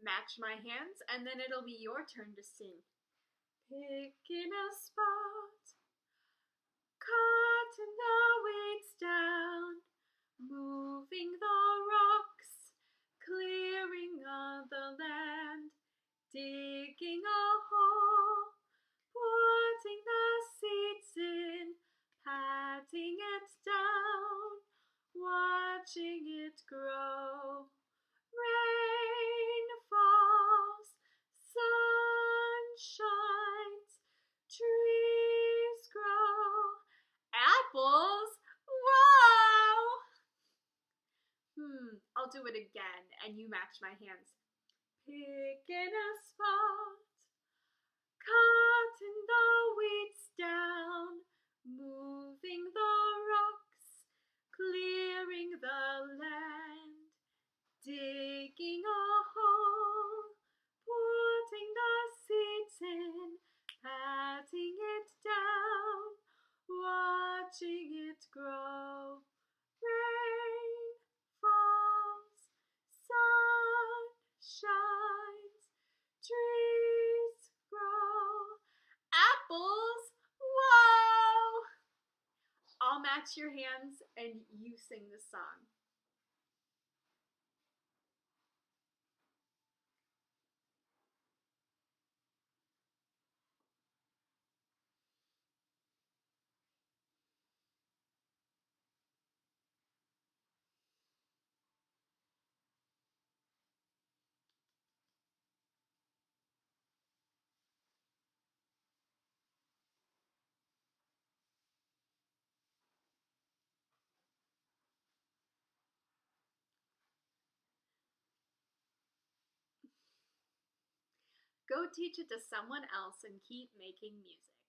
match my hands, and then it'll be your turn to sing. Picking a spot, cutting the weeds down, moving the rocks, clearing of the land, digging a hole, putting the seeds in, patting it down, watching it grow. Rain falls, sun shines, trees grow. Apples? Whoa! I'll do it again, and you match my hands. Picking a spot, cutting the weeds down, moving the rocks, clearing the land, digging a hole, putting the seeds in, patting it down, watching it grow. Rain falls, sun shines, trees grow. Apples, whoa! I'll match your hands and you sing the song. Go teach it to someone else and keep making music.